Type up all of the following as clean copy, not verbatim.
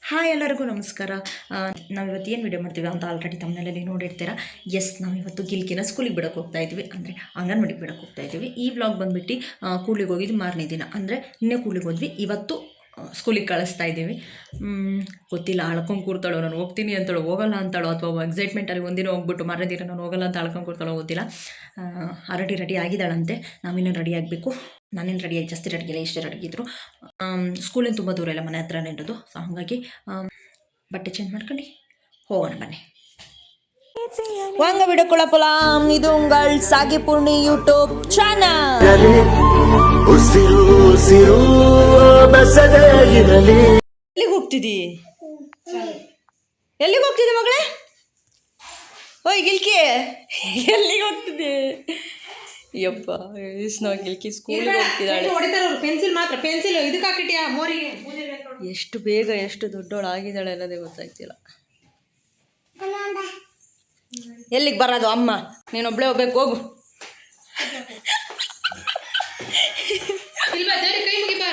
Hi ಎಲ್ಲರಿಗೂ ನಮಸ್ಕಾರ. ನಾವಿವತ್ತು ಏನು ವಿಡಿಯೋ ಮಾಡ್ತೀವಿ ಅಂತ ಆಲ್ರೆಡಿ ತಮ್ಮನೇಲಿ ನೋಡಿರ್ತೀರಾ. ನಾವಿವತ್ತು ಗಿಲ್ಕಿನ ಸ್ಕೂಲಿಗೆ ಬಿಡೋಕೆ ಹೋಗ್ತಾ ಇದ್ವಿ, ಅಂದರೆ ಅಂಗನವಾಡಿಗೆ ಬಿಡೋಕೆ ಹೋಗ್ತಾ ಇದ್ದೀವಿ. ಈ ವ್ಲಾಗ್ ಬಂದುಬಿಟ್ಟು ಕೂಲಿಗೆ ಹೋಗಿದ್ದು ಮಾರನೇ ದಿನ, ಅಂದರೆ ಇನ್ನೇ ಕೂಲಿಗೆ ಹೋದ್ವಿ, ಇವತ್ತು ಸ್ಕೂಲಿಗೆ ಕಳಿಸ್ತಾ ಇದ್ದೀವಿ. ಗೊತ್ತಿಲ್ಲ, ಅಳ್ಕೊಂಡು ಕೂರ್ತಾಳೋ, ನಾನು ಹೋಗ್ತೀನಿ ಅಂತೇಳೋ, ಹೋಗಲ್ಲ ಅಂತಾಳೋ, ಅಥವಾ ಎಕ್ಸೈಟ್ಮೆಂಟಲ್ಲಿ ಒಂದಿನ ಹೋಗ್ಬಿಟ್ಟು ಮಾರನೇ ದಿನ ನಾನು ಹೋಗಲ್ಲ ಅಂತ ಅಳ್ಕೊಂಡು ಕೂರ್ತಾಳೋ ಗೊತ್ತಿಲ್ಲ. ಆಲ್ರೆಡಿ ರೆಡಿ ಆಗಿದ್ದಾಳಂತೆ, ನಾವಿನ್ನೂ ರೆಡಿ ಆಗಬೇಕು. ನಾನೇನು ರೆಡಿಯಾಗಿ ಜಾಸ್ತಿ ರೆಡಿಗಿಲ್ಲ, ಇಷ್ಟೇ ರೆಡಿಗಿದ್ರು. ಸ್ಕೂಲಿನ ತುಂಬ ದೂರ ಇಲ್ಲ, ಮನೆ ಹತ್ರನೇ ಇರೋದು. ಸೊ ಹಾಗಾಗಿ ಬಟ್ಟೆ ಚೇಂಜ್ ಮಾಡ್ಕೊಂಡು ಹೋಗೋಣ ಬನ್ನಿ. வாங்க வீடியோக்குள்ள போலாம். இது உங்கள் சாகி பூர்ணி யூடியூப் சேனல். ಎಲ್ಲಿಗೆ ಹೋಗ್ತಿದ್ದಿ? ಎಲ್ಲಿಗೆ ಹೋಗ್ತಿದ್ದೆ ಮಗಳೇ? ಓಯ್ ಗಿಲ್ಕಿ, ಎಲ್ಲಿಗೆ ಹೋಗ್ತಿದ್ದೆ? ಯಪ್ಪ, ಗಿಲ್ಕಿ ಸ್ಕೂಲಿಗೆ ಹೋಗ್ತಿದ್ದಾಳೆ. ಪೆನ್ಸಿಲ್ ಮಾತ್ರ, ಪೆನ್ಸಿಲ್ ಇದಕ್ಕೆ ಹಾಕಿಟ್ಯಾ ಮೋರಿಗೆ? ಎಷ್ಟು ಬೇಗ ಎಷ್ಟು ದೊಡ್ಡವಳಾಗಿದ್ದಾಳೆ ಅನ್ನೋದೇ ಗೊತ್ತಾಗ್ತಿಲ್ಲ. ಎಲ್ಲಿಗೆ ಬರೋದು ಅಮ್ಮ? ನೀನೊಬ್ಳೆ ಹೋಗ್ಬೇಕು, ಹೋಗು. ಕೈ ಮುಗಿಬಾ.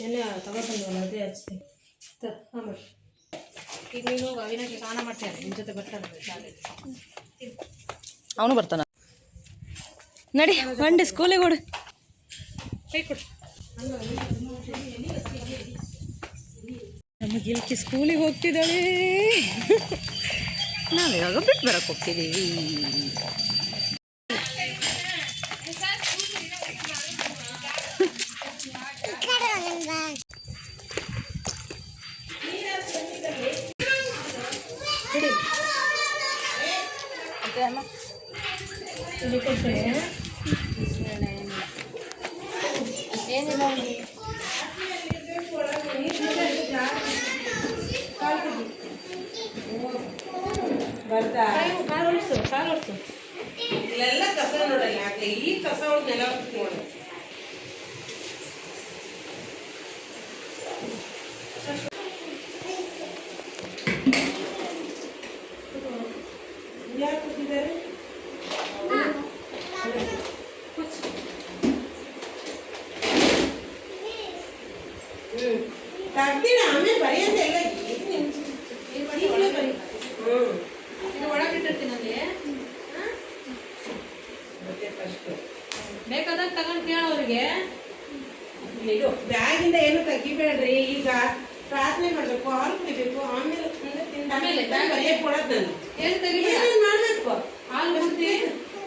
ಎಣ್ಣೆ ತಗೊಬಂದವಲ್ಲ ಅದೇ ಹಚ್ತೀನಿ. ಆಮೇಲೆ ಈಗ ನೀನು ಅವಿನಾಗೆ ಸ್ನಾನ ಮಾಡ್ತೇನೆ, ನಿಮ್ಮ ಜೊತೆ ಬರ್ತಾನೆ. ಅವನು ಬರ್ತಾನ. ನಡಿ ಬಂಡಿ ಸ್ಕೂಲಿಗೆ ಕೊಡು. ಕೈ ಕೊಡು. ನಮ್ಮ ಗಿಲ್ಕಿ ಸ್ಕೂಲಿಗೆ ಹೋಗ್ತಿದ್ದಾಳೆ. ನಾವು ಇವಾಗ ಬಿಟ್ಟು ಬರಕ್ಕೆ ಹೋಗ್ತಿದ್ದೀವಿ. ಇಲ್ಲೆಲ್ಲ ಕಸ ನೋಡಲ್ಲ, ಯಾಕೆ ಈ ಕಸ ನೆಲ ನೋಡಿ. ಯಾರು ಕೂತಿದ್ದಾರೆ? ತಗ್ದಿನ ಆಮೇಲೆ ಬರೆಯೋದೆಲ್ಲ ಒಳಗಿಟ್ಟಿರ್ತೀನಲ್ಲಿ. ಬೇಕಾದಾಗ ತಗೊಂಡು ಕೇಳೋರಿಗೆ. ಇದು ಬ್ಯಾಗಿಂದ ಏನು ತೆಗಿಬೇಡ್ರಿ. ಈಗ ಪ್ರಾರ್ಥನೆ ಮಾಡ್ಬೇಕು, ಹಾಲು ಕುಡಿಬೇಕು, ಆಮೇಲೆ ಬರೆಯಕ್ಕೆ ಕೊಡೋದು. ನಾನು ಏನು ತೆಗಿಬೇಡ ಮಾಡ್ಬೇಕು. ಹಾಲು ಕುಡ್ತಿ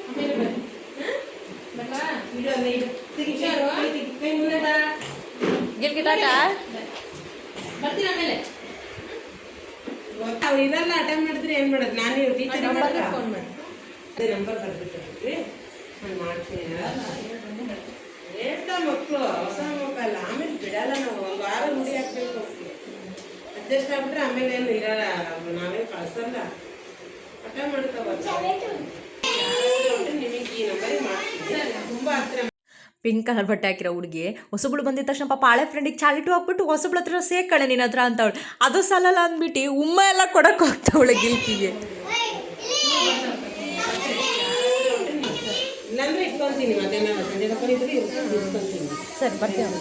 ಆಮೇಲೆ ಬನ್ನಿ. ಬೇಕಾ ವಿಡಿಯೋ ಬರ್ತೀನಿ ಆಮೇಲೆ. ಅವ್ರು ಇದೆಲ್ಲ ಅಟೆಂಡ್ ಮಾಡಿದ್ರೆ ಏನು ಮಾಡೋದು? ನಾನು ಟೀಚರ್ ಫೋನ್ ಮಾಡಿ ಅದೇ ನಂಬರ್ ಬರ್ಬಿಟ್ಟಿರ್ತೀವಿ, ನಾನು ಮಾಡ್ತೀನಿ. ಹೇಳ್ತಾ ಮಕ್ಕಳು ಹೊಸ ಮಕ್ಕಳು ಆಮೇಲೆ ಬಿಡಲ್ಲ. ನಾವು ಒಂದು ವಾರ ರೂಢಿ ಹಾಕ್ಬೇಕು, ಅಡ್ಜಸ್ಟ್ ಆಗ್ಬಿಟ್ರೆ ಆಮೇಲೆ ಏನು ಇರಲ್ಲ. ನಾವೇನು ಕಳ್ಸಲ್ಲ, ಅಟೆಂಡ್ ಮಾಡ್ಕೋಬಾರ್ದು. ನಿಮಗೆ ಈ ನಂಬರಿಗೆ ಮಾಡ್ತೀನಿ, ತುಂಬ ಹತ್ರ. ಪಿಂಕ್ ಕಲರ್ ಬಟ್ಟೆ ಹಾಕಿರೋ ಹುಡುಗಿ ಹೊಸಬ್ಳು ಬಂದಿದ್ದ ತಕ್ಷಣ ಪಾಪ ಹಳೆ ಫ್ರೆಂಡಿಗೆ ಚಾಲಿಟು ಹಾಕ್ಬಿಟ್ಟು ಹೊಸಬ್ಳ ಹತ್ರ ಸೇರ್ಕಳೆ ನಿನ್ನ ಹತ್ರ ಅಂತವಳು. ಅದು ಸಲಲ್ಲ ಅಂದ್ಬಿಟ್ಟು ಉಮ್ಮ ಎಲ್ಲ ಕೊಡಕ್ಕೆ ಹೋಗ್ತಾವಳೆ ಗಿಲ್ಕಿಗೆ. ಇಲ್ಲಾಂದ್ರೆ ಇಟ್ಕೊಂತೀನಿ, ಮಧ್ಯಾಹ್ನ ಸಂಜೆ ತಗೊಂಡಿದ್ರೆ ಇಟ್ಕೊಂತೀನಿ. ಸರಿ ಬರ್ತೀವಿ.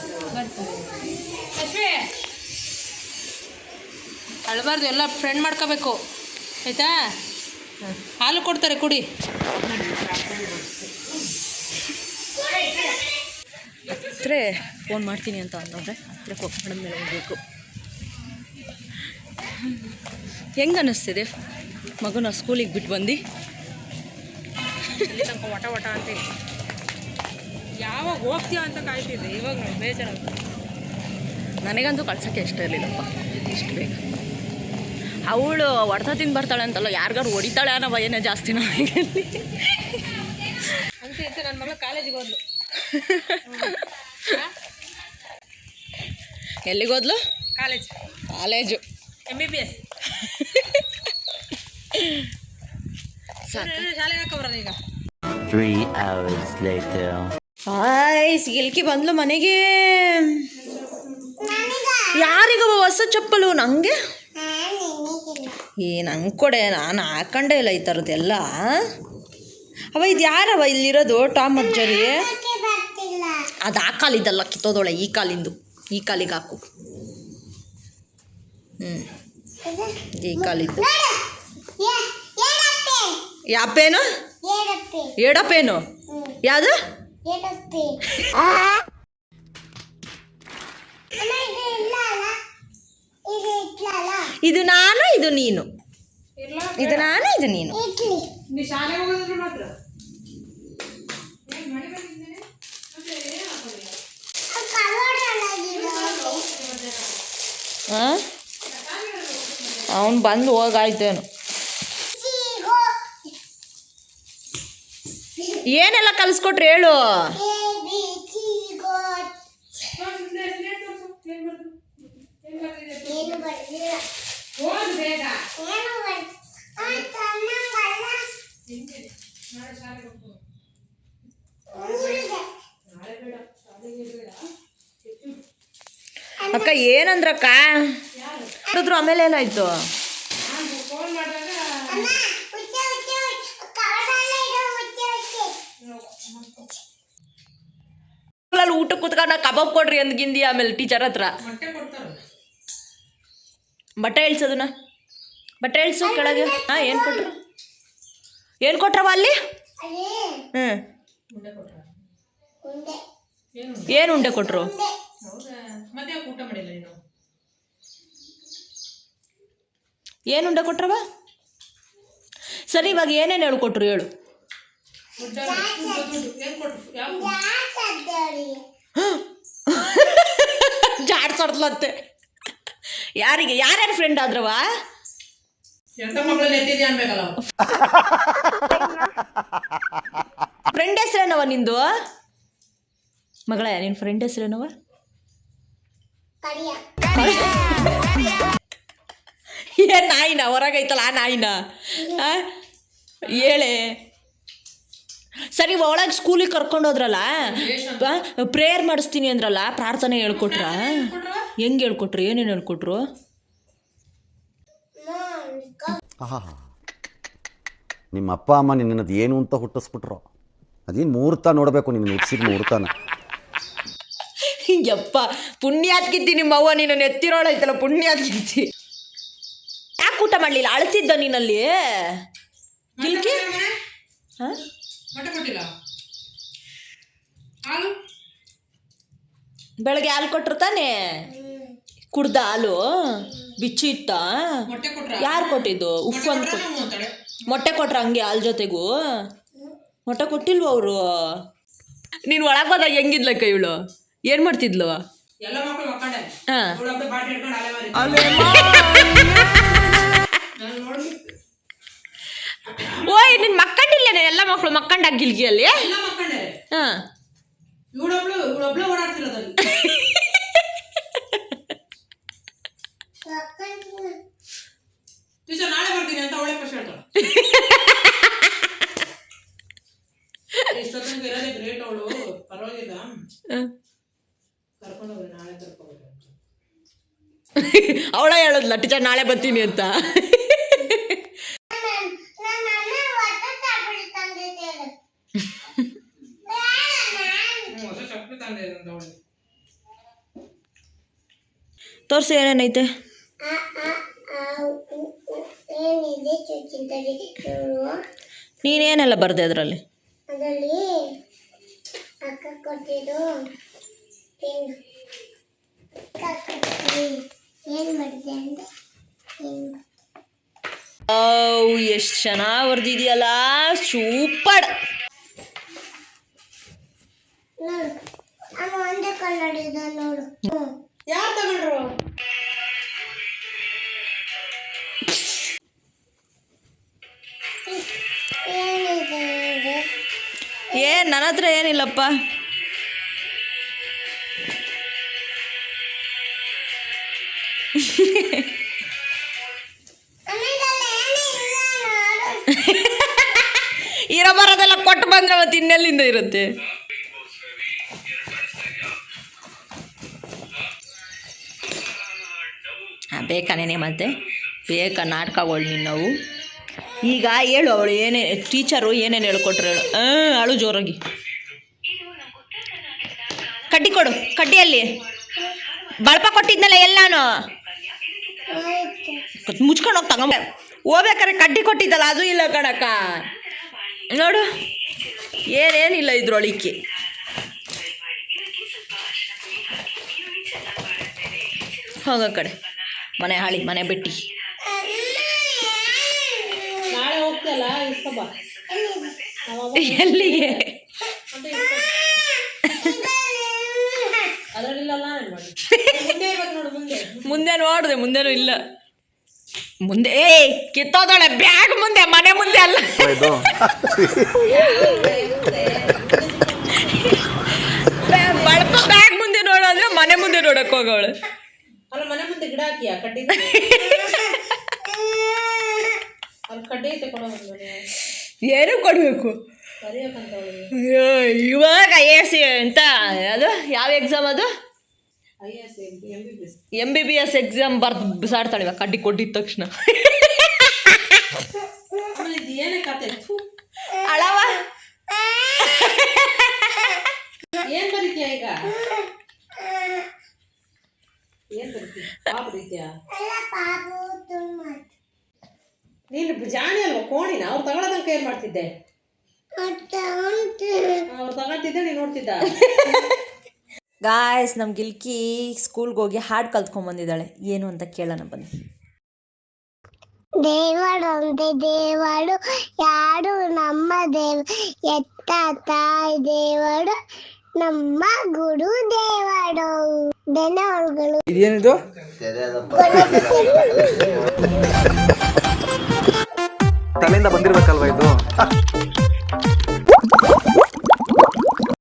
ಅಳಬಾರ್ದು, ಎಲ್ಲ ಫ್ರೆಂಡ್ ಮಾಡ್ಕೋಬೇಕು ಆಯ್ತಾ? ಹಾಲು ಕೊಡ್ತಾರೆ, ಕುಡಿ. ಹತ್ರ ಫೋನ್ ಮಾಡ್ತೀನಿ ಅಂತ ಅಂತಂದರೆ ಹತ್ರ ಹೋಗಿ ಮೇಲೆ ಹೋಗಬೇಕು. ಹೆಂಗೆ ಅನ್ನಿಸ್ತಿದೆ ಮಗುನ ಸ್ಕೂಲಿಗೆ ಬಿಟ್ಟು ಬಂದು? ವಟ ವಟ ಅಂತ ಯಾವಾಗ ಹೋಗ್ತೀಯ ಅಂತ ಕಾಯ್ತಿದ್ದೆ, ಇವಾಗ ನೋಡಿ ಬೇಜಾರಾಗ್ತದೆ. ನನಗಂತೂ ಕಳ್ಸೋಕ್ಕೆ ಇಷ್ಟ ಇರಲಿಲ್ಲಪ್ಪ ಇಷ್ಟು ಬೇಗ. ಅವಳು ಹೊಡ್ತಾ ತಿಂದು ಬರ್ತಾಳೆ ಅಂತಲ್ಲ, ಯಾರಿಗಾರು ಹೊಡಿತಾಳೆ ಅನ್ನೋ ಭಯನೇ ಜಾಸ್ತಿ ನಮಗೆ. ಅಂತ ಇತ್ತು ನನ್ನ ಮಗಳು ಕಾಲೇಜಿಗೆ ಹೋದ್ಲು. ಎಲ್ಲಿಗೋದ್ಲು? College MBBS. ಶಾಲೆಗೆ ಹಾಕೋಬರೋದು ಈಗ. 3 hours later. ಗಿಲ್ಕಿ ಬಂದ್ಲು ಮನೆಗೆ. ಯಾರಿಗವ ಹೊಸ ಚಪ್ಪಲು? ನನಗೆ ನಂಗೆ ಕೊಡೆ, ನಾನು ಹಾಕೊಂಡೇ ಇಲ್ಲ ಈ ಥರದ್ದೆಲ್ಲ. ಅವ ಇದು ಯಾರವ ಇಲ್ಲಿರೋದು? ಟಾಮ್ ಮತ್ತು ಜೆರ್ರಿ. ಅದು ಆ ಕಾಲಿದ್ದಲ್ಲ, ಕಿತ್ತೋದೊಳೆ ಈ ಕಾಲಿಂದು. ಈ ಕಾಲಿಗೆ ಹಾಕು. ಈ ಕಾಲಿದ್ದು ಯಾವ ಪೇನು? ಎಡಪೇನು? ಯಾವುದು? ಇದು ನಾನು, ಇದು ನೀನು. ಇದು ನಾನು, ಇದು ನೀನು. ಶಾಲೆಗೆ ಹೋಗೋದ್ರ ಮಾತ್ರ ಅವನು ಬಂದು ಹೋಗಾಯ್ತೇನು. ಏನೆಲ್ಲ ಕಲಿಸ್ಕೊಟ್ರಿ ಹೇಳು. ಅಕ್ಕ ಏನಂದ್ರಕ್ಕ? ಹೇಳಿದ್ರು ಆಮೇಲೆ ಏನಾಯ್ತು? ಊಟ ಕೂತ್ಕೊಂಡು ಕಬಾಬ್ ಕೊಡ್ರಿ ಅಂದ್ಗಿಂದಿ. ಆಮೇಲೆ ಟೀಚರ್ ಹತ್ರ ಬಟ್ಟೆ ಇಳ್ಸೋದನ್ನ, ಬಟ್ಟೆ ಇಳ್ಸು ಕೆಳಗೆ. ಹಾಂ, ಏನು ಕೊಟ್ರು? ಏನು ಕೊಟ್ರವ ಅಲ್ಲಿ? ಏನು ಉಂಡೆ ಕೊಟ್ರು? ಏನು ಉಂಡೆ ಕೊಟ್ರವ? ಸರಿ, ಇವಾಗ ಏನೇನು ಹೇಳ್ಕೊಟ್ರು ಹೇಳು. ಜಾಡ್ಸಡ್ಲಂತೆ. ಯಾರಿಗೆ? ಯಾರ್ಯಾರು ಫ್ರೆಂಡ್ ಆದ್ರವ? ಫ್ರೆಂಡ್ ಹೆಸ್ರೇನವ ನಿಂದು? ಮಗಳ, ನಿನ್ನ ಫ್ರೆಂಡ್ ಹೆಸ್ರೇನವ? ಏನ್ ನಾಯಿನ? ಹೊರಗೈತಲ್ಲ ಆ ನಾಯಿನ? ಹೇಳೆ. ಸರಿ, ಒಳಗೆ ಸ್ಕೂಲಿಗೆ ಕರ್ಕೊಂಡೋದ್ರಲ್ಲ, ಪ್ರೇಯರ್ ಮಾಡಿಸ್ತೀನಿ ಅಂದ್ರಲ್ಲ, ಪ್ರಾರ್ಥನೆ ಹೇಳ್ಕೊಟ್ರ? ಹೆಂಗೆ ಹೇಳ್ಕೊಟ್ರು? ಏನೇನು ಹೇಳ್ಕೊಟ್ರು? ನಿಮ್ಮ ಅಪ್ಪ ಅಮ್ಮ ನಿನ್ನದು ಏನು ಅಂತ ಹುಟ್ಟಿಸ್ಬಿಟ್ರು. ಅದೇನು ಮುಹೂರ್ತ ನೋಡಬೇಕು, ನಿನ್ನ ಹುಟ್ಟಿಸಿದ ಮುಹೂರ್ತನ. ಯಪ್ಪ, ಪುಣ್ಯಾತ್ಕಿತ್ತಿ ನಿಮ್ಮವ್ವ ನೀನು ಎತ್ತಿರೋಳೈತಲ್ಲ, ಪುಣ್ಯಾತ್ಕಿತ್ತಿ. ಯಾಕೆ ಊಟ ಮಾಡಲಿಲ್ಲ? ಅಳ್ತಿದ್ದ ನೀನಲ್ಲಿ ಗಿಲ್ಕಿ? ಹಾಂ, ಬೆಳಗ್ಗೆ ಹಾಲು ಕೊಟ್ರು ತಾನೇ? ಕುಡ್ದ ಹಾಲು? ಬಿಚ್ಚಿ ಇತ್ತ? ಯಾರು ಕೊಟ್ಟಿದ್ದು? ಉಫ್ ಅಂತ ಮೊಟ್ಟೆ ಕೊಟ್ರ ಹಂಗೆ ಹಾಲು ಜೊತೆಗೂ? ಮೊಟ್ಟೆ ಕೊಟ್ಟಿಲ್ವ ಅವರು? ನೀನು ಒಳಗೆ ಹೋದಾಗ ಹೆಂಗಿದ್ಲಕ್ಕ ಇವಳು? ಏನು ಮಾಡ್ತಿದ್ಲು? ಹಾಂ, ಓಯ್, ನಿನ್ನ ಮಕ್ಕಂಡಿಲ್ಲೇನೆ? ಎಲ್ಲ ಮಕ್ಕಳು ಮಕ್ಕಂಡಾಗ ಗಿಲ್ಗಿಯಲ್ಲಿ? ಹಾಂ, ನಾಳೆ ಬರ್ತೀನಿ ಅಂತ ಅವಳೆ ಫಸ್ಟ್ ಹೇಳ್ತಾಳೆ. ಇಷ್ಟೊತ್ತಿಗೆ ಇರೋದೇ ಗ್ರೇಟ್ ಅವಳು, ಪರವಾಗಿಲ್ಲ. ಕರ್ಕೊಂಡೋಗ್ರಿ, ನಾಳೆ ಕರ್ಕೊಂಡ್ರಿ. ಅವಳ ಹೇಳದ್ಲ ಟೀಚರ್ ನಾಳೆ ಬರ್ತೀನಿ ಅಂತ. ತೋರಿಸಿ ಏನೇನೈತೆ. ನೀನೇನೆಲ್ಲ ಬರ್ದೆ ಅದರಲ್ಲಿ? ಎಷ್ಟು ಚೆನ್ನಾಗಿ ಬರ್ದಿದೆಯಲ್ಲ, ಸೂಪರ್. ಯಾರು ತಗೊಂಡ್ರು? ನನ್ನ ಹತ್ರ ಏನಿಲ್ಲಪ್ಪ. ಇರೋ ಬರೋದೆಲ್ಲ ಕೊಟ್ಟು ಬಂದ್ರೆ ಮತ್ತೆ ಇನ್ನೆಲ್ಲಿಂದ ಇರುತ್ತೆ? ಬೇಕಾನೇನೆ ಮತ್ತೆ ಬೇಕಾ ನಾಟಕಗಳು ನಿನ್ನವು. ಈಗ ಹೇಳು ಅವಳು ಏನೇ ಟೀಚರು ಏನೇನು ಹೇಳ್ಕೊಟ್ರು ಹೇಳು. ಅಳು ಜೋರಾಗಿ. ಕಡ್ಡಿ ಕೊಡು, ಕಡ್ಡಿಯಲ್ಲಿ ಬಳಪ ಕೊಟ್ಟಿದ್ನಲ್ಲ ಎಲ್ಲಾನು ಮುಚ್ಕೊಂಡು ಹೋಗಿ ತಗೊಂಬ. ಹೋಗ್ಬೇಕಾರೆ ಕಡ್ಡಿ ಕೊಟ್ಟಿದ್ದಲ್ಲ ಅದು ಇಲ್ಲ ಕಣಕ್ಕ. ನೋಡು ಏನೇನಿಲ್ಲ ಇದ್ರೊಳಿಕೆ. ಹೋಗ ಕಡೆ ಮನೆ ಹಾಳಿ ಮನೆ ಬಿಟ್ಟು. ನಾಳೆ ಹೋಗ್ತಲ್ಲ ಇಸ್ಕೊಬ. ಎಲ್ಲಿಗೆ? ಅದರಲ್ಲಿಲ್ಲ ಮುಂದೆ ಇರ್ಬೇಕು ನೋಡು. ಮುಂದೆ ನೋಡಿದೆ ಮುಂದೆನೂ ಇಲ್ಲ. ಮುಂದೆ ಕಿತ್ತೋದಳೆ ಬ್ಯಾಗ್ ಮುಂದೆ, ಮನೆ ಮುಂದೆ ಅಲ್ಲ. ಬಳಪ ಬ್ಯಾಗ್ ಮುಂದೆ ನೋಡು ಅಂದ್ರೆ ಮನೆ ಮುಂದೆ ನೋಡಕ್ ಹೋಗವಳು. ಅಲ್ಲ ಮನೆ ಮುಂದೆ ಗಿಡ ಹಾಕಿಯ ಕಡ್ಡಿ ಅಲ್ಲಿ ಕಡ್ಡಿ ಐತೆ ಕೊಡೋ. ಏನು ಕೊಡ್ಬೇಕು ಬರೆಯೋಕಂತ ಇವಾಗ AS ಅಂತ ಅದು ಯಾವ ಎಕ್ಸಾಮ್ ಅದು? MBBS ಎಕ್ಸಾಮ್ ಬರ್ದು ಬಿಸಾಡ್ತಾಳೆ ಇವಾಗ ಕಡ್ಡಿ ಕೊಟ್ಟಿದ ತಕ್ಷಣ. ಏನೇ ಕತೆ ಅಳವ ಏನ್ ಬರೀತೀಯ ಈಗ? ಏನ್ ಬರೀತೀಯ? ಪಾಪ ಬರೀತೀಯ? ನೀನು ಜಾಣಿ ಅಲ್ವಾ ಕೋಣಿನ? ಅವ್ರು ತಗೊಳ್ಳೋದಕ್ಕೆ ಏನ್ ಮಾಡ್ತಿದ್ದೆ? ಅವ್ರು ತಗೊಳ್ತಿದ್ದೆ ನೀನು ನೋಡ್ತಿದ್ದ. ಗಾಯ್ಸ್ ನಮ್ಮ ಗಿಲ್ಕಿ ಸ್ಕೂಲ್ಗೆ ಹೋಗಿ ಹಾಡು ಕಲ್ತ್ಕೊಂಡ್ಬಂದಿದ್ದಾಳೆ. ಏನು ಅಂತ ಕೇಳೋಣ ಬನ್ನಿ. ದೇವಡು ಒಂದೇ ದೇವಡು ಯಾರು ನಮ್ಮ ದೇವ ಎತ್ತ ತಾಯಿ ದೇವಡು ನಮ್ಮ ಗುರು ದೇವಡು ಧನ್ಯವಾದಗಳು. ಇದೇನಿದು? ತಲೆಯಿಂದ ಬಂದಿರ್ಬೇಕಲ್ವಾ ಇದು?